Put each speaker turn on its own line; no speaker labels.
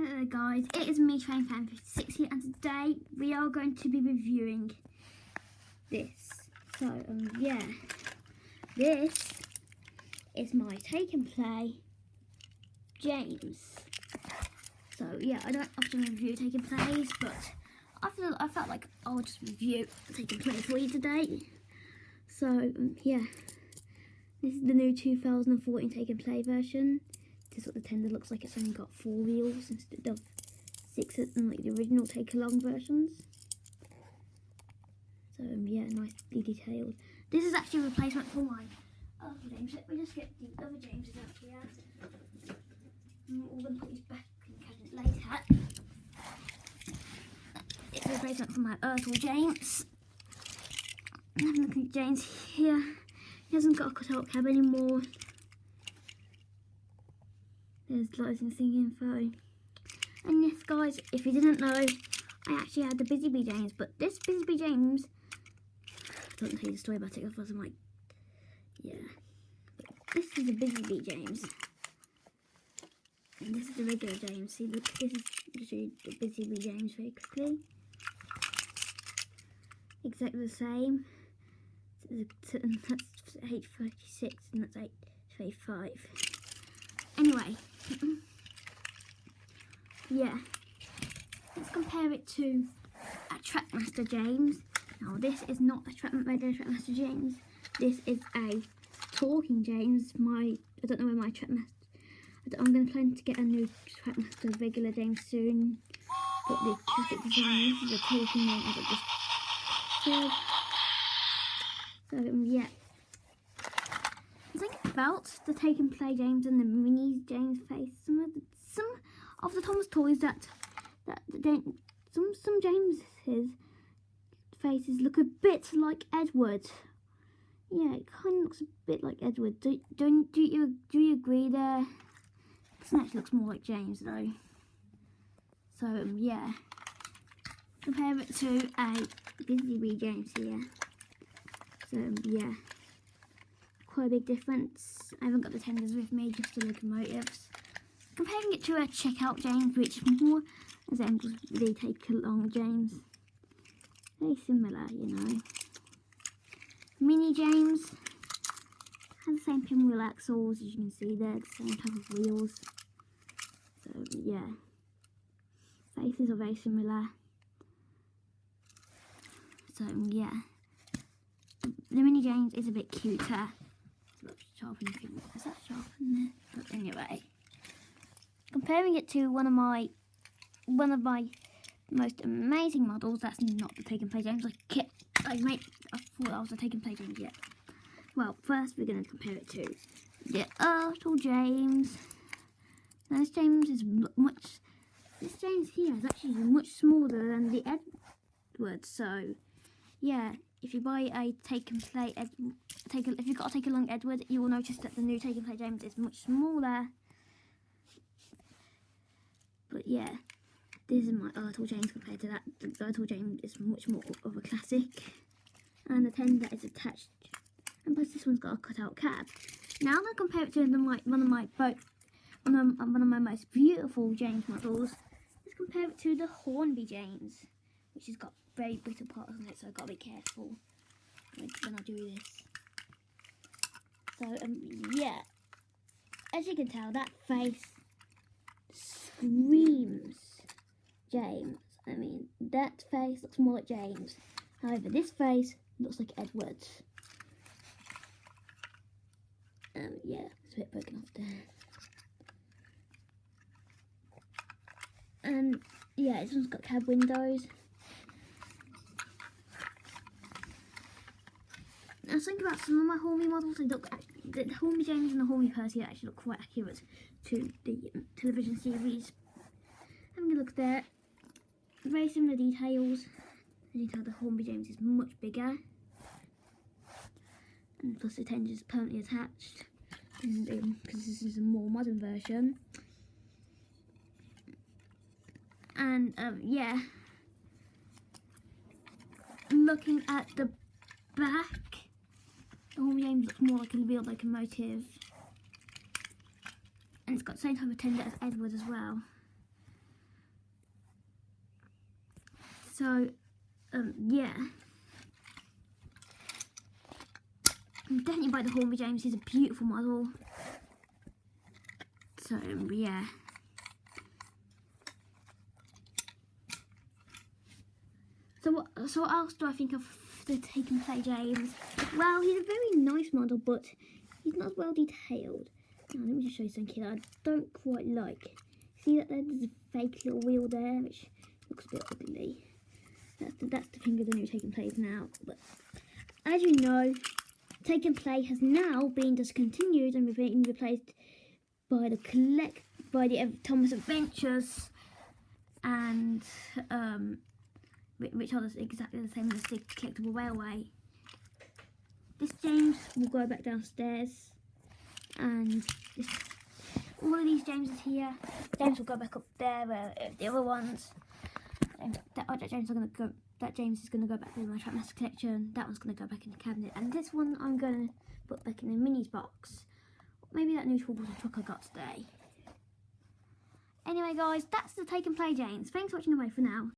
Hello guys, it is me, TrainFan56 here, and today we are going to be reviewing this. So, yeah, this is my Take and Play James. So, yeah, I don't often review Take and Plays, but I felt like I'll just review Take and Play for you today. So, yeah, this is the new 2014 Take and Play version. This is what the tender looks like. It's only got 4 wheels instead of 6 like the original Take Along versions. So yeah, nicely detailed. This is actually a replacement for my other James. Let me just get the other Jameses out here. We're going to put these back in the cabinet later. It's a replacement for my Ertl James. Have a look at James here. He hasn't got a cutout cab anymore. There's licensing info. And yes guys, if you didn't know, I actually had the Busy Bee James, but this Busy Bee James, I don't tell you the story about it, I wasn't like, yeah. But this is a Busy Bee James. And this is the regular James. See, look, this is literally the Busy Bee James very quickly. Exactly the same. That's 836 and that's 835. Anyway, yeah, let's compare it to a Trackmaster James. Now this is not a regular Trackmaster James. This is a Talking James. I don't know where my Trackmaster. I'm going to plan to get a new Trackmaster regular James soon. But the traffic design, this is a Talking James as I just said. So yeah. The thing about the Take and Play James and the Mini James face, some of the Thomas toys some James's faces look a bit like Edward. Yeah, it kind of looks a bit like Edward. Do you agree there? This actually looks more like James though. So yeah, compare it to a Busy Bee James here. So yeah. Quite a big difference. I haven't got the tenders with me, just the locomotives. Comparing it to a Checkout James, which is more than just the Take Along James. Very similar, you know. Mini James has the same pinwheel axles, as you can see there, the same type of wheels. So yeah, faces are very similar. So yeah, the Mini James is a bit cuter. Is that sharp in there? But anyway, comparing it to one of my most amazing models, that's not the Take and Play James. I thought that was the Take and Play James yet. Well, first we're going to compare it to the Ertl James. Now this James is this James here is actually much smaller than the Edward. So yeah, if you buy a Take and Play if you've got a Take Along Edward, you will notice that the new Take and Play James is much smaller. But yeah, this is my Ertl James compared to that. The Ertl James is much more of a classic, and the tender is attached, and plus this one's got a cutout cab. Now I'm going to compare it to one of my most beautiful James models. Let's compare it to the Hornby James, which has got very brittle parts on it, so I've got to be careful when I do this. So yeah, as you can tell, that face screams James. I mean, that face looks more like James. However, this face looks like Edward. Yeah, it's a bit broken off there. And yeah, this one's got cab windows. I was thinking about some of my Hornby models. The Hornby James and the Hornby Percy actually look quite accurate to the television series. Having a look there, very similar details. As you can tell, the Hornby James is much bigger, and plus the tender is permanently attached because this is a more modern version. And yeah, looking at the back, the Hornby James looks more like a real locomotive, and it's got the same type of tender as Edward as well. So, yeah. Definitely buy the Hornby James. He's a beautiful model. So, yeah. So what else do I think of the Take and Play James? Well, he's a very nice model, but he's not as well detailed. Now, let me just show you something that I don't quite like. See that there's a fake little wheel there, which looks a bit ugly. That's the thing with the new Take and Plays now. But as you know, Take and Play has now been discontinued and been replaced by the Thomas Adventures, and which are exactly the same as the Collectible Railway. This James will go back downstairs, and all of these Jameses here, James will go back up there where the other ones. That James is going to go back to my Trackmaster collection. That one's going to go back in the cabinet, and this one I'm going to put back in the minis box. Maybe that new Tallboys truck I got today. Anyway guys, that's the Take and Play James. Thanks for watching. Away for now.